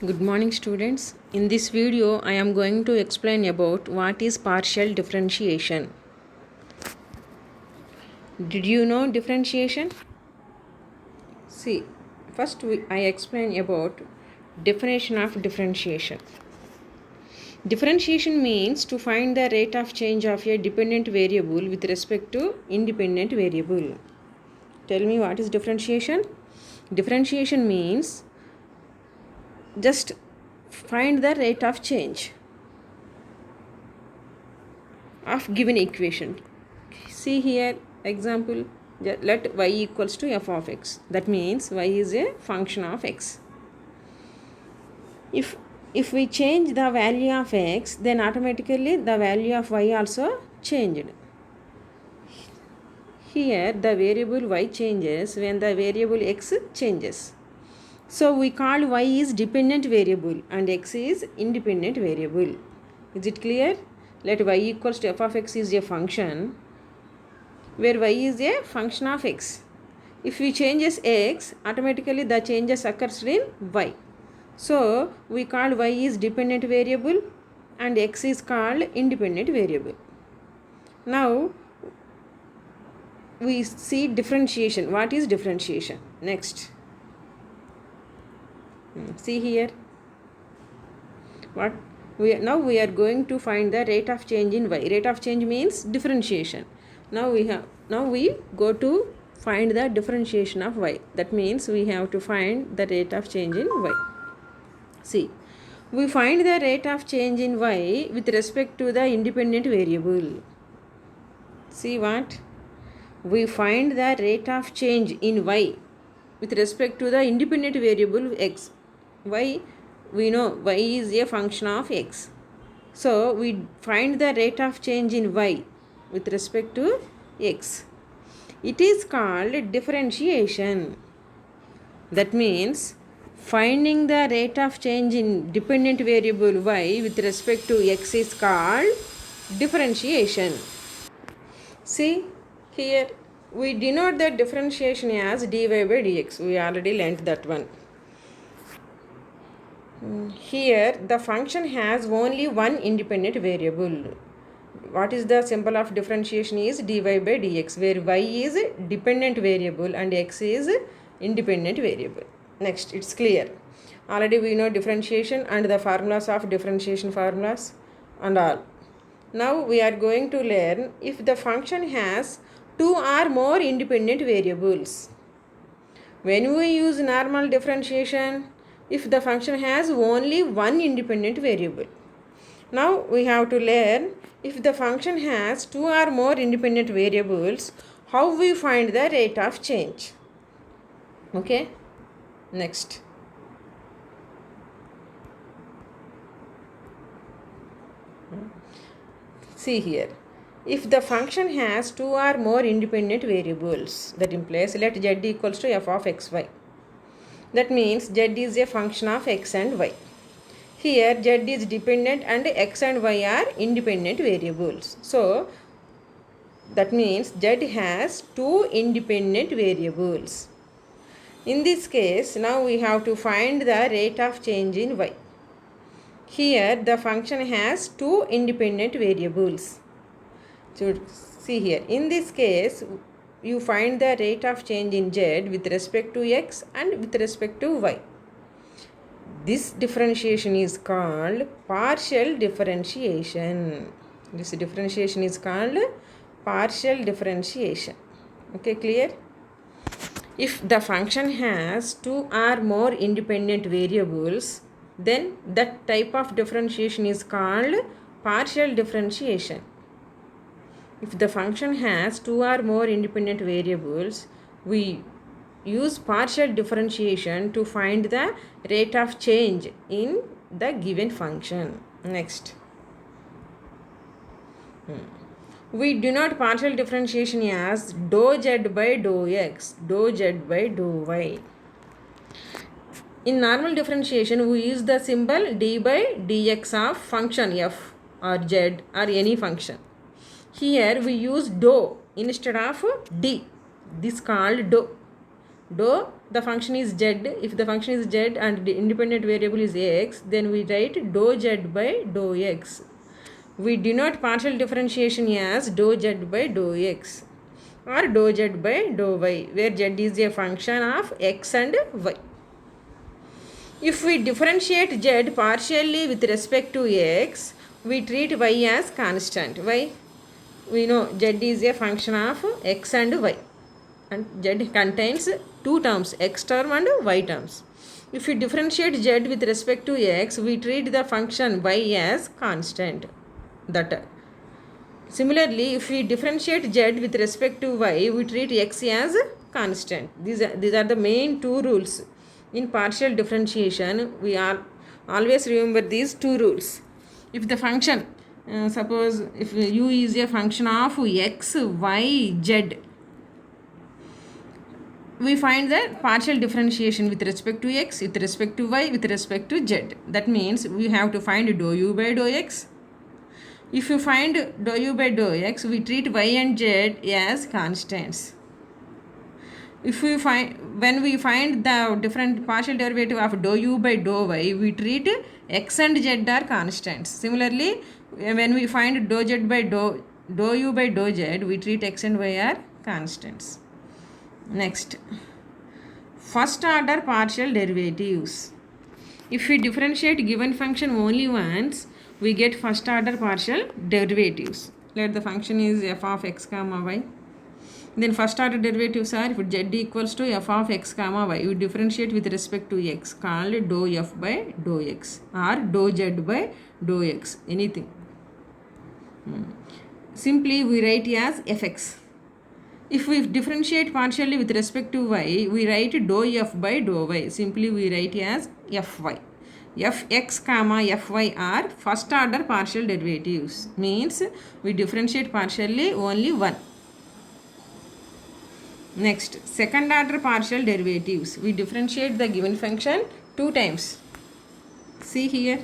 Good morning students. In this video I am going to explain about what is partial differentiation. Did you know differentiation? See, I explain about definition of differentiation. Differentiation means to find the rate of change of a dependent variable with respect to independent variable. Tell me what is differentiation? Differentiation means just find the rate of change of given equation. See here example, let y equals to f of x. That means y is a function of x. If we change the value of x, then automatically the value of y also changed. Here the variable y changes when the variable x changes. So we call y is dependent variable and x is independent variable. Is it clear? Let y equals to f of x is a function where y is a function of x. If we changes x, automatically the changes occurs in y. So we call y is dependent variable and x is called independent variable. Now we see differentiation. What is differentiation? Next. See here. Now we are going to find the rate of change in y. Rate of change means differentiation. Now we go to find the differentiation of y. That means we have to find the rate of change in y. See, we find the rate of change in y with respect to the independent variable. See what? We find the rate of change in y with respect to the independent variable x. Y, we know y is a function of x. So we find the rate of change in y with respect to x. It is called differentiation. That means finding the rate of change in dependent variable y with respect to x is called differentiation. See here, we denote the differentiation as dy by dx. We already learnt that one. Here the function has only one independent variable. What is the symbol of differentiation is dy by dx, where y is dependent variable and x is independent variable. Next, it's clear. Already we know differentiation and the formulas of differentiation formulas and all. Now we are going to learn if the function has two or more independent variables. When we use normal differentiation, if the function has only one independent variable. Now we have to learn if the function has two or more independent variables, how we find the rate of change. Okay, next. See here, if the function has two or more independent variables, that implies let z equals to f of xy. That means z is a function of x and y. Here z is dependent and x and y are independent variables. So that means z has two independent variables. In this case, now we have to find the rate of change in y. Here the function has two independent variables. So see here, in this case you find the rate of change in z with respect to x and with respect to y. This differentiation is called partial differentiation. This differentiation is called partial differentiation. Okay, clear? If the function has two or more independent variables, then that type of differentiation is called partial differentiation. If the function has two or more independent variables, we use partial differentiation to find the rate of change in the given function. Next. We denote partial differentiation as dou z by dou x, dou z by dou y. In normal differentiation, we use the symbol d by dx of function f or z or any function. Here we use dou instead of d. This called dou. Dou the function is z. If the function is z and the independent variable is x, then we write dou z by dou x. We denote partial differentiation as dou z by dou x or dou z by dou y, where z is a function of x and y. If we differentiate z partially with respect to x, we treat y as constant. Why? We know z is a function of x and y, and z contains two terms, x term and y terms. If we differentiate z with respect to x, we treat the function y as constant. Similarly, if we differentiate z with respect to y, we treat x as constant. These are the main two rules in partial differentiation. We are always remember these two rules. If the function, suppose if u is a function of x, y, z, we find the partial differentiation with respect to x, with respect to y, with respect to z. That means we have to find dou u by dou x. If you find dou u by dou x, we treat y and z as constants. When we find the different partial derivative of dou u by dou y, we treat x and z are constants. Similarly, when we find dou z by dou u by dou z, we treat x and y are constants. Next, first order partial derivatives. If we differentiate given function only once, we get first order partial derivatives. Let the function is f of x comma y. Then first order derivatives are, if z equals to f of x comma y, we differentiate with respect to x, called dou f by dou x or dou z by dou x, anything. Simply we write as fx. If we differentiate partially with respect to y, we write dou f by dou y. Simply we write as fy. Fx comma fy are first order partial derivatives. Means we differentiate partially only one. Next, second order partial derivatives. We differentiate the given function two times. See here,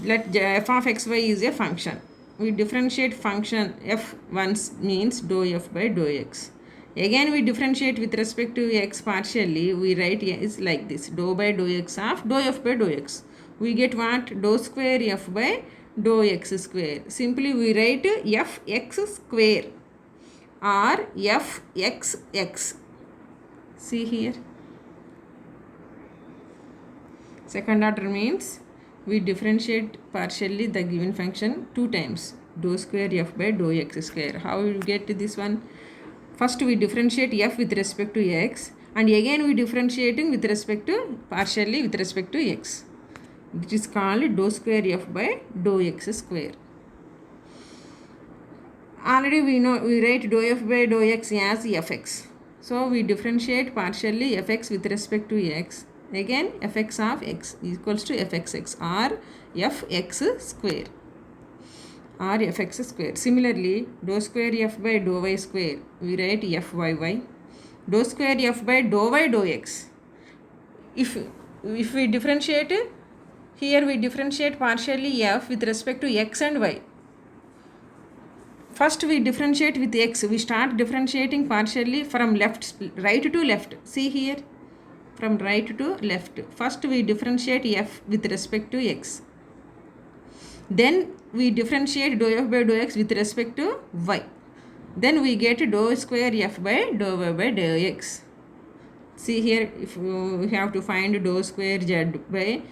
let f of xy is a function. We differentiate function f once, means dou f by dou x. Again we differentiate with respect to x partially. We write is like this, dou by dou x of dou f by dou x. We get what? Dou square f by dou x square. Simply we write fx square or fxx. See here, second order means we differentiate partially the given function two times, dou square f by dou x square. How we get this one? First we differentiate f with respect to x, and again we differentiating with respect to partially with respect to x. It is called dou square f by dou x square. Already we know we write dou f by dou x as fx. So we differentiate partially fx with respect to x. Again fx of x equals to fxx or fx square or fx square. Similarly, dou square f by dou y square, we write fyy. Dou square f by dou y dou x. If we differentiate, here we differentiate partially f with respect to x and y. First we differentiate with x. We start differentiating partially from right to left. See here, from right to left. First we differentiate f with respect to x. Then we differentiate dou f by dou x with respect to y. Then we get dou square f by dou y by dou x. See here, if we have to find dou square z by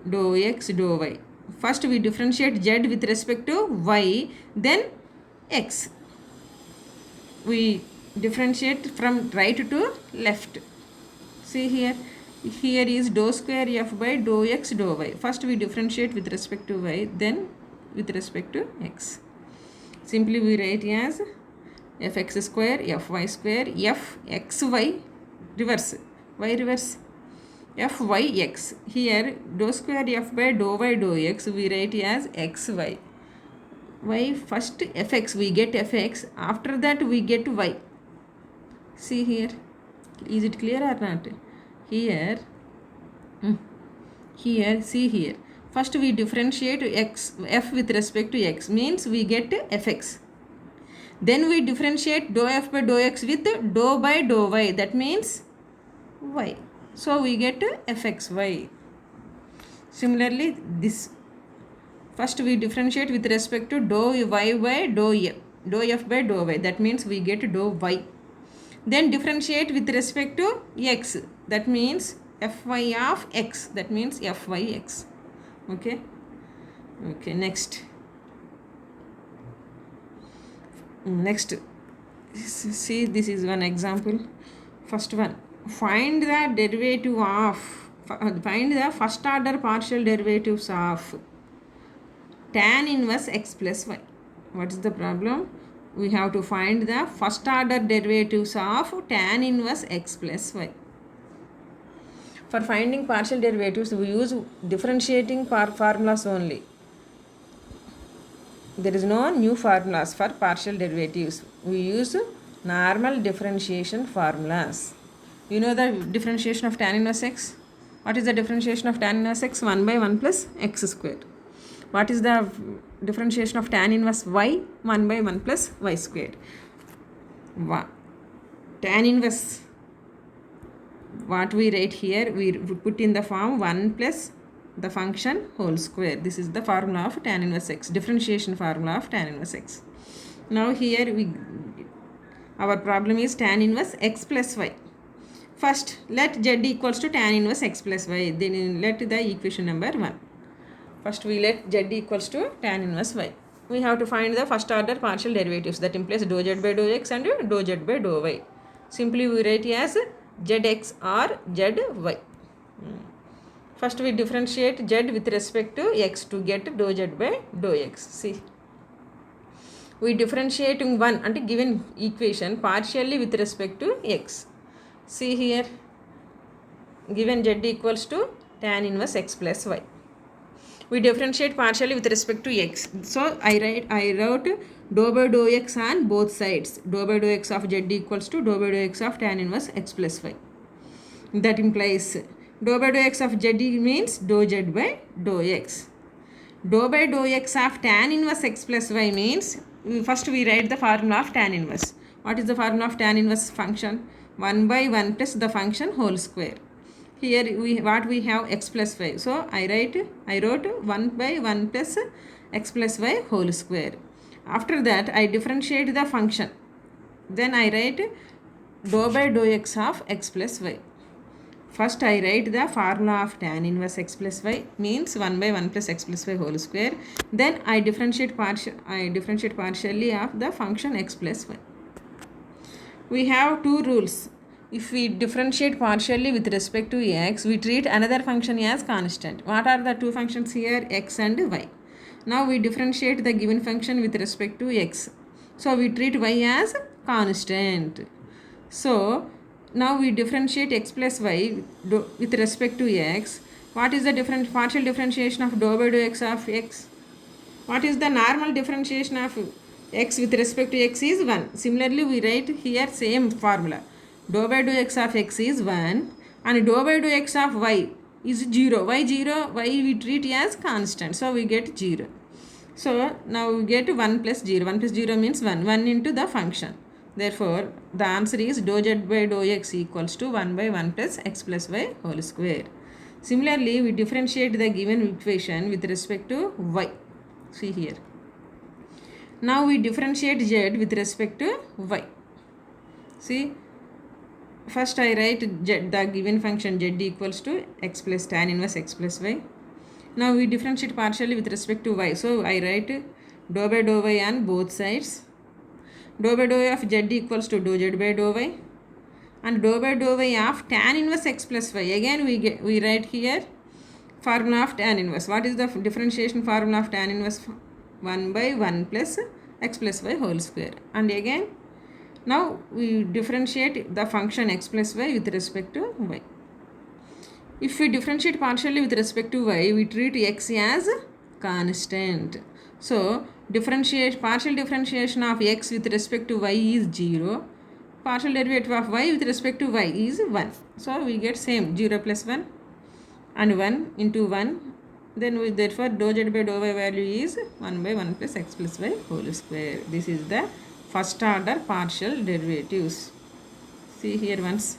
dou x dou y. First we differentiate z with respect to y, then x. We differentiate from right to left. See here, here is dou square f by dou x dou y. First we differentiate with respect to y, then with respect to x. Simply we write as fx square fy square fxy reverse, y reverse, fyx. Here dou square f by dou y dou x we write as xy. Y first fx, we get fx, after that we get y. See here, is it clear or not? Here see here, first we differentiate f with respect to x, means we get fx. Then we differentiate dou f by dou x with dou by dou y, that means y. So we get fxy. Similarly, this first we differentiate with respect to dou y by dou f, dou f by dou y. That means we get dou y. Then differentiate with respect to x. That means fy of x. That means fyx. Okay. Okay. Next. See, this is one example. First one, find the derivative of find the first order partial derivatives of tan inverse x plus y. What is the problem? We have to find the first order derivatives of tan inverse x plus y. For finding partial derivatives, we use differentiating formulas only. There is no new formulas for partial derivatives. We use normal differentiation formulas. You know the differentiation of tan inverse x? What is the differentiation of tan inverse x? 1 by 1 plus x squared. What is the differentiation of tan inverse y? 1 by 1 plus y squared. Tan inverse, what we write here, we put in the form 1 plus the function whole square. This is the formula of tan inverse x, differentiation formula of tan inverse x. Now here our problem is tan inverse x plus y. First, let z equals to tan inverse x plus y. Then let the equation number 1. First, we let z equals to tan inverse y. We have to find the first order partial derivatives. That implies dou z by dou x and dou z by dou y. Simply we write as zx or zy. First, we differentiate z with respect to x to get dou z by dou x. See, we differentiating one and given equation partially with respect to x. See here, given z equals to tan inverse x plus y. We differentiate partially with respect to x. So I wrote dou by dou x on both sides. Dou by dou x of z equals to dou by dou x of tan inverse x plus y. That implies dou by dou x of z means dou z by dou x. Dou by dou x of tan inverse x plus y means, first we write the formula of tan inverse. What is the formula of tan inverse function? 1 by 1 plus the function whole square. Here we have x plus y. So I wrote 1 by 1 plus x plus y whole square. After that I differentiate the function. Then I write dou by dou x of x plus y. First I write the formula of tan inverse x plus y means 1 by 1 plus x plus y whole square. Then I differentiate partially of the function x plus y. We have two rules. If we differentiate partially with respect to x, we treat another function as constant. What are the two functions here? X and y. Now we differentiate the given function with respect to x. So we treat y as constant. So now we differentiate x plus y with respect to x. What is the partial differentiation of dou by dou x of x? What is the normal differentiation of x with respect to x is 1. Similarly, we write here same formula. Dou by dou x of x is 1 and dou by dou x of y is 0. Why 0? Y we treat as constant. So we get 0. So now we get 1 plus 0. 1 plus 0 means 1. 1 into the function. Therefore, the answer is dou z by dou x equals to 1 by 1 plus x plus y whole square. Similarly, we differentiate the given equation with respect to y. See here. Now we differentiate z with respect to y. See, first I write the given function z equals to x plus tan inverse x plus y. Now we differentiate partially with respect to y. So I write dou by dou y on both sides. Dou by dou y of z equals to dou z by dou y. And dou by dou y of tan inverse x plus y. Again we write here formula of tan inverse. What is the differentiation formula of tan inverse? 1 by 1 plus x plus y whole square. And again now we differentiate the function x plus y with respect to y. If we differentiate partially with respect to y, we treat x as constant. So partial differentiation of x with respect to y is 0. Partial derivative of y with respect to y is 1. So we get same 0 plus 1 and 1 into 1. Then therefore dou z by dou y value is 1 by 1 plus x plus y whole square. This is the first order partial derivatives. See here once.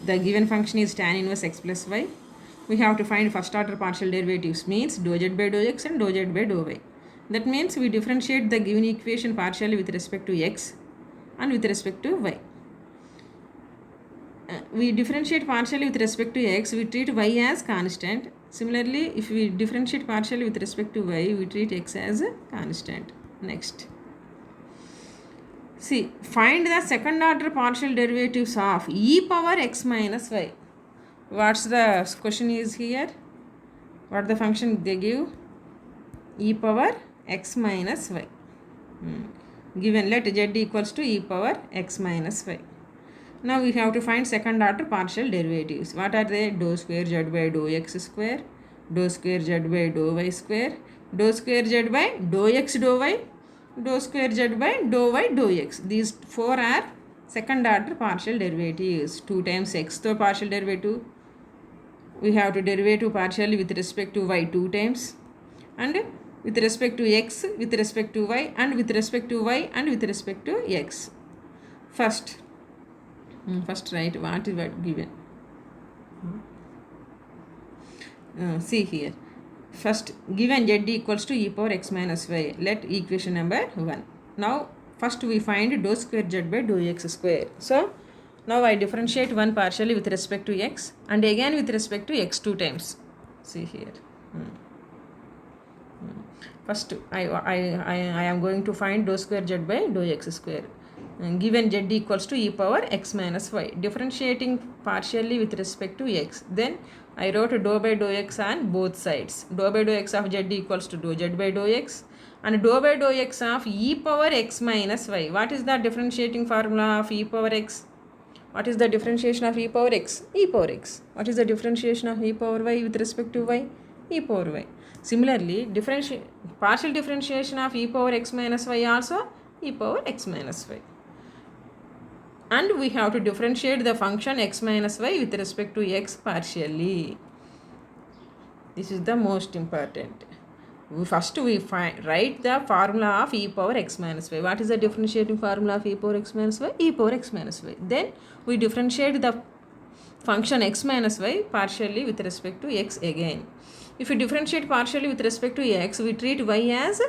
The given function is tan inverse x plus y. We have to find first order partial derivatives, means dou z by dou x and dou z by dou y. That means we differentiate the given equation partially with respect to x and with respect to y. We differentiate partially with respect to x, we treat y as constant. Similarly, if we differentiate partially with respect to y, we treat x as a constant. Next. See, find the second order partial derivatives of e power x minus y. What's the question is here? What the function they give? E power x minus y. Given let z equals to e power x minus y. Now we have to find second order partial derivatives. What are they? Dou square z by dou x square, dou square z by dou y square, dou square z by dou x dou y, dou square z by dou y dou x. These four are second order partial derivatives. 2 times x to partial derivative. We have to derivative partially with respect to y 2 times, and with respect to x, with respect to y, and with respect to y, and with respect to x. First write what is what given. See here. First, given z equals to e power x minus y. Let equation number 1. Now, first we find dou square z by dou x square. So, now I differentiate one partially with respect to x and again with respect to x 2 times. See here. First, I am going to find dou square z by dou x square. Given z equals to e power x minus y. Differentiating partially with respect to x. Then I wrote dou by dou x on both sides. Dou by dou x of z equals to dou z by dou x and dou by dou x of e power x minus y. What is the differentiating formula of e power x? What is the differentiation of e power x? E power x. What is the differentiation of e power y with respect to y? E power y. Similarly, partial differentiation of e power x minus y also e power x minus y. And we have to differentiate the function x minus y with respect to x partially. This is the most important. First we write the formula of e power x minus y. What is the differentiating formula of e power x minus y? E power x minus y. Then we differentiate the function x minus y partially with respect to x again. If we differentiate partially with respect to x, we treat y as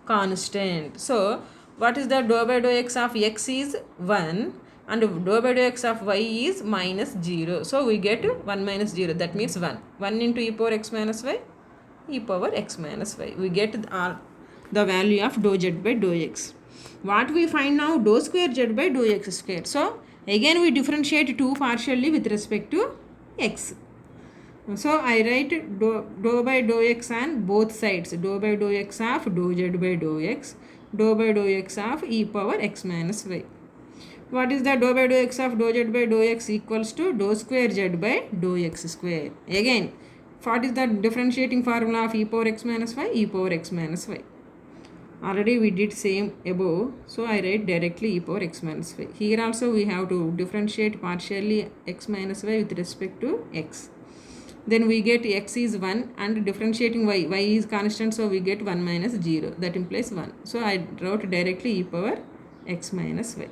constant. So, what is the dou by dou x of x is 1 and dou by dou x of y is minus 0. So, we get 1 minus 0. That means 1. 1 into e power x minus y, e power x minus y. We get the value of dou z by dou x. What we find now? Dou square z by dou x square. So, again we differentiate 2 partially with respect to x. So, I write dou by dou x on both sides. Dou by dou x of dou z by dou x. Dou by dou x of e power x minus y. What is the dou by dou x of dou z by dou x equals to dou square z by dou x square. Again, what is the differentiating formula of e power x minus y? E power x minus y. Already we did same above, so I write directly e power x minus y. Here also we have to differentiate partially x minus y with respect to x. Then we get x is 1 and differentiating y is constant, so we get 1 minus 0. That implies 1. So I wrote directly e power x minus y.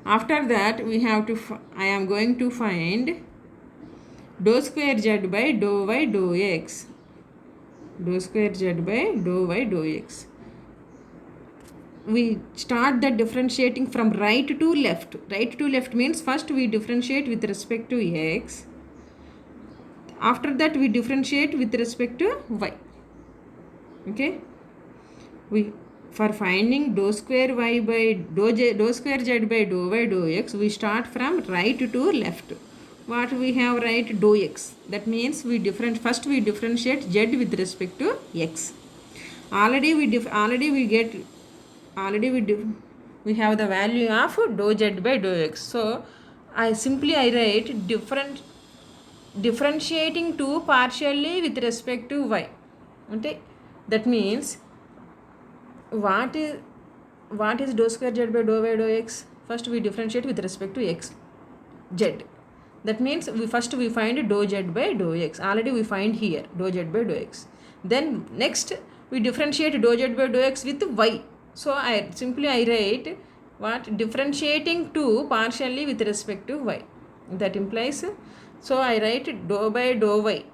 After that we have to, I am going to find dou square z by dou y dou x. Dou square z by dou y dou x. We start the differentiating from right to left. Right to left means first we differentiate with respect to x. After that we differentiate with respect to y. Okay. For finding dou square y by dou square z by dou y dou x, we start from right to left. What we have right? Dou x. That means first we differentiate z with respect to x. Already we have the value of dou z by dou x. So I write differentiating 2 partially with respect to y. Okay. That means what is dou square z by dou y dou x? First we differentiate with respect to x, z. That means we find dou z by dou x. Already we find here dou z by dou x. Then next we differentiate dou z by dou x with y. So I write what? Differentiating 2 partially with respect to y. That implies, so I write dou by dou y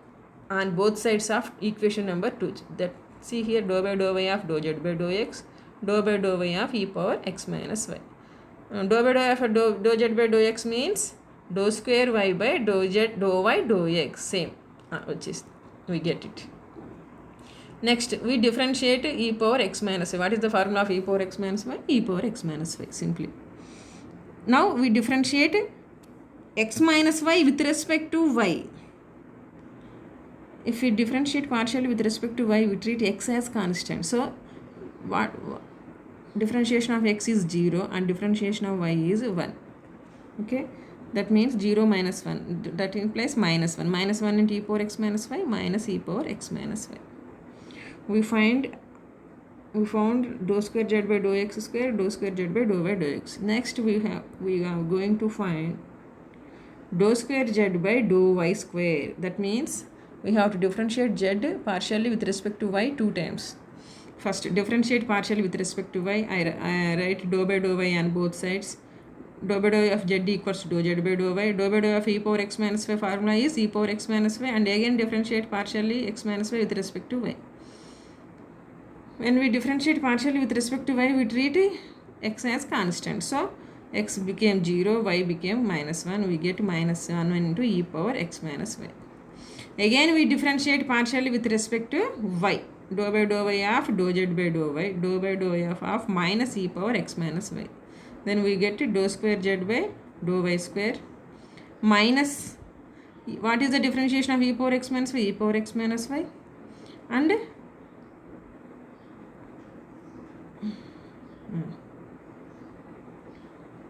on both sides of equation number 2. That see here, dou by dou y of dou z by dou x, dou by dou y of e power x minus y. Dou by dou y of dou z by dou x means dou square y by dou z dou y dou x, same, which is we get it. Next, we differentiate e power x minus y. What is the formula of e power x minus y? E power x minus y, simply. Now we differentiate x minus y with respect to y. If we differentiate partially with respect to y, we treat x as constant. So what differentiation of x is 0 and differentiation of y is 1. Okay, that means 0 minus 1. That implies minus 1. Minus 1 into e power x minus y minus e power x minus y. We found dou square z by dou x square, dou square z by dou y dou x. Next we are going to find dou square z by dou y square. That means we have to differentiate z partially with respect to y 2 times. First, differentiate partially with respect to y. I write dou by dou y on both sides. Dou by dou y of z equals to dou z by dou y. Dou by dou y of e power x minus y formula is e power x minus y, and again differentiate partially x minus y with respect to y. When we differentiate partially with respect to y, we treat x as constant. So x became 0, y became minus 1. We get minus 1 into e power x minus y. Again we differentiate partially with respect to y. Dou by dou y of dou z by dou y, dou by dou y of minus e power x minus y. Then we get dou square z by dou y square minus, what is the differentiation of e power x minus y? E power x minus y. And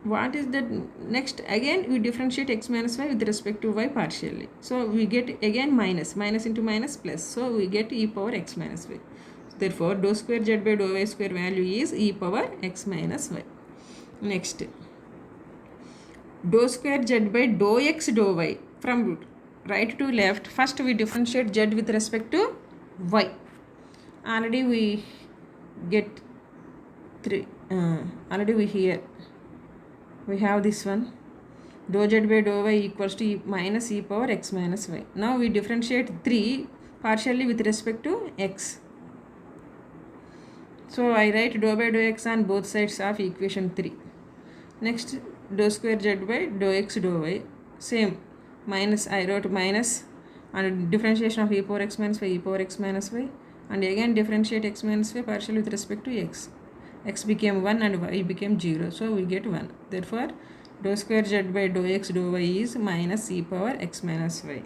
what is that? Next, again we differentiate x minus y with respect to y partially. So we get again minus into minus plus. So we get e power x minus y. Therefore, dou square z by dou y square value is e power x minus y. Next, dou square z by dou x dou y. From right to left, first we differentiate z with respect to y. Already we get 3. Already we have this one, dou z by dou y equals to minus e power x minus y. Now we differentiate 3 partially with respect to x. So I write dou by dou x on both sides of equation 3. Next, dou square z by dou x dou y, same, minus, I wrote minus, and differentiation of e power x minus y, e power x minus y, and again differentiate x minus y partially with respect to x. X became 1 and y became 0, so we get 1. Therefore, dou square z by dou x dou y is minus e power x minus y.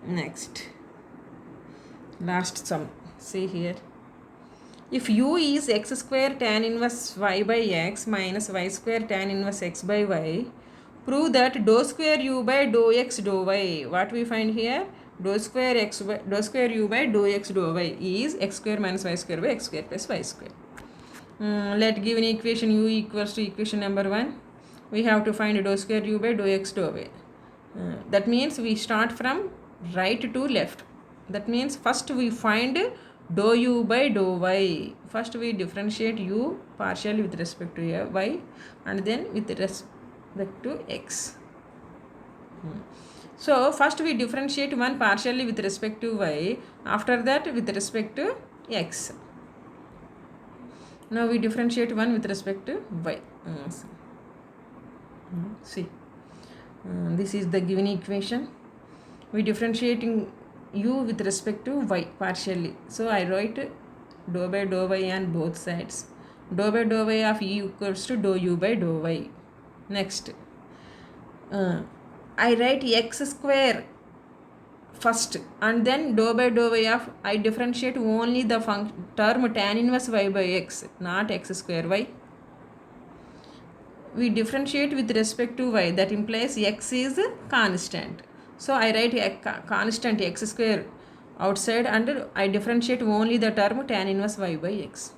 Next, last sum. See here, if u is x square tan inverse y by x minus y square tan inverse x by y, prove that dou square u by dou x dou y. What we find here? Dou square u by dou x dou y is x square minus y square by x square plus y square. Let given equation u equals to equation number 1. We have to find dou square u by dou x dou y. That means we start from right to left. That means first we find dou u by dou y. First we differentiate u partially with respect to y, and then with respect to x. So first we differentiate one partially with respect to y, after that with respect to x. Now we differentiate one with respect to y. See, this is the given equation. We differentiating u with respect to y partially. So I write dou by dou y on both sides. Dou by dou y of u equals to dou u by dou y. Next, I write x square first, and then dou by dou y of, I differentiate only the term tan inverse y by x, not x square y. We differentiate with respect to y, that implies x is constant. So I write a constant x square outside, and I differentiate only the term tan inverse y by x.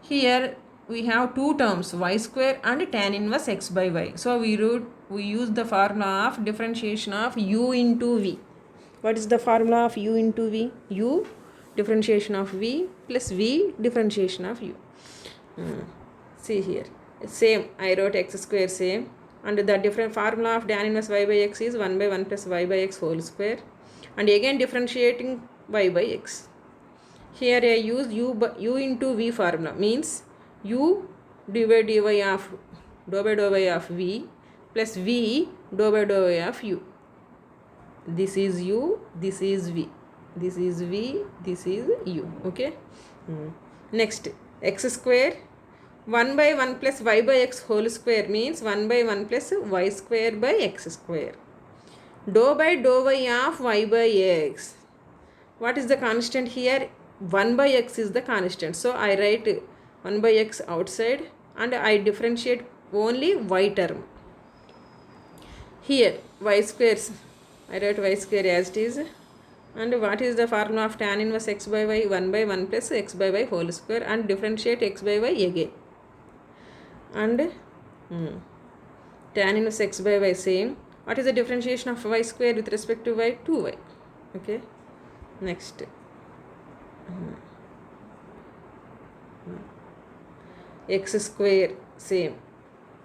Here we have two terms, y square and tan inverse x by y. So we use the formula of differentiation of u into v. What is the formula of u into v? U differentiation of v plus v differentiation of u. See here, same, I wrote x square same, And the different formula of tan inverse y by x is 1 by 1 plus y by x whole square. And again differentiating y by x. Here I use u into v formula, means u divided dy of dou by dou y of v plus v dou by dou y of u. This is u, this is v, this is v, this is u. Okay. Next, x square 1 by 1 plus y by x whole square means 1 by 1 plus y square by x square. Dou by dou y of y by x. What is the constant here? 1 by x is the constant. So I write 1 by x outside and I differentiate only y term. Here y squares, I write y square as it is. And what is the formula of tan inverse x by y? 1 by 1 plus x by y whole square, and differentiate x by y again. And tan inverse x by y same. What is the differentiation of y square with respect to y? 2y. Okay. Next. X square same.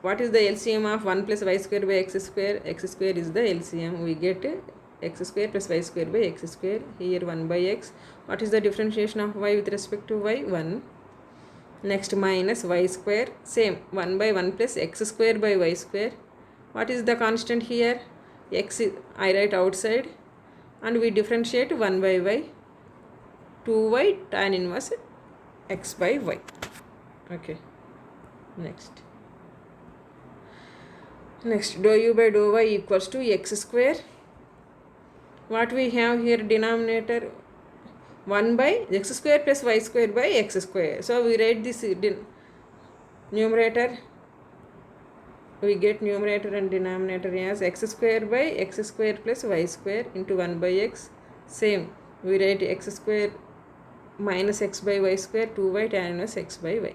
What is the LCM of 1 plus y square by x square? X square is the LCM. We get x square plus y square by x square. Here 1 by x. What is the differentiation of y with respect to y? 1. Next, minus y square same. 1 by 1 plus x square by y square. What is the constant here? X I write outside and we differentiate 1 by y. 2y tan inverse x by y. Okay. Next, dou u by dou y equals to x square. What we have here, denominator 1 by x square plus y square by x square. So we write this numerator. We get numerator and denominator as x square by x square plus y square into 1 by x. Same. We write x square minus x by y square, 2y tan inverse x by y.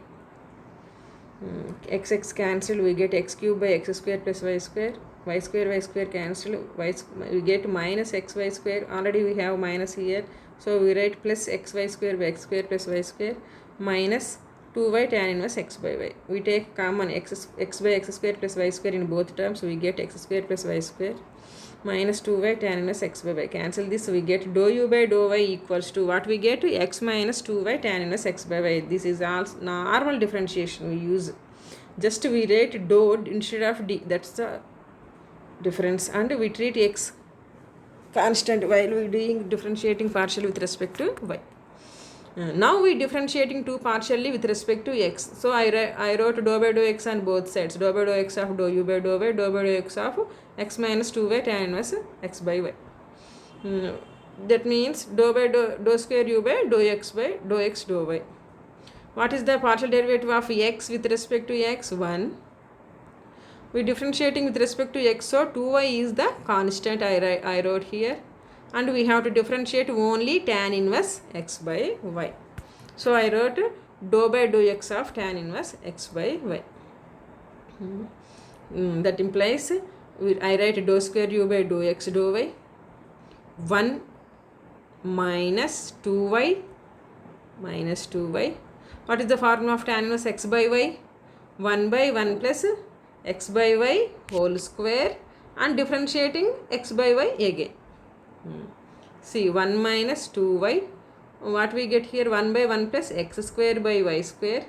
X cancel, we get x cube by x square plus y square. Y square cancel, we get minus xy square. Already we have minus here. So we write plus xy square by x square plus y square minus 2y tan inverse x by y. We take common x by x square plus y square in both terms. We get x square plus y square minus 2y tan inverse x by y. Cancel this, we get dou u by dou y equals to what we get? X minus 2y tan inverse x by y. This is also normal differentiation we use. Just we write dou instead of d. That's the difference. And we treat x constant while we doing differentiating partially with respect to y. Now we differentiating 2 partially with respect to x. So I wrote dou by dou x on both sides. Dou by dou x of dou u by dou y, dou by dou x of x minus 2y tan inverse x by y. That means dou by dou square u by dou x by dou x dou y. What is the partial derivative of x with respect to x? 1. We differentiating with respect to x, so 2y is the constant I wrote here. And we have to differentiate only tan inverse x by y. So I wrote dou by dou x of tan inverse x by y. That implies I write dou square u by dou x dou y. 1 minus 2y minus 2y. What is the formula of tan inverse x by y? 1 by 1 plus x by y whole square, and differentiating x by y again. See, 1 minus 2y. What we get here? 1 by 1 plus x square by y square.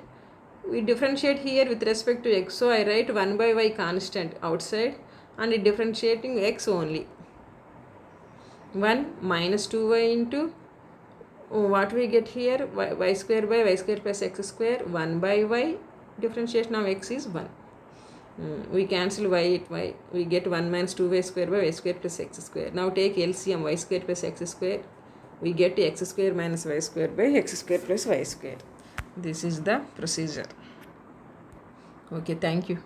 We differentiate here with respect to x. So I write 1 by y constant outside and differentiating x only. 1 minus 2y into what we get here? Y square by y square plus x square. 1 by y. Differentiation of x is 1. We cancel y at y. We get 1 minus 2y square by y square plus x square. Now take LCM y square plus x square. We get x square minus y square by x square plus y square. This is the procedure. Okay, thank you.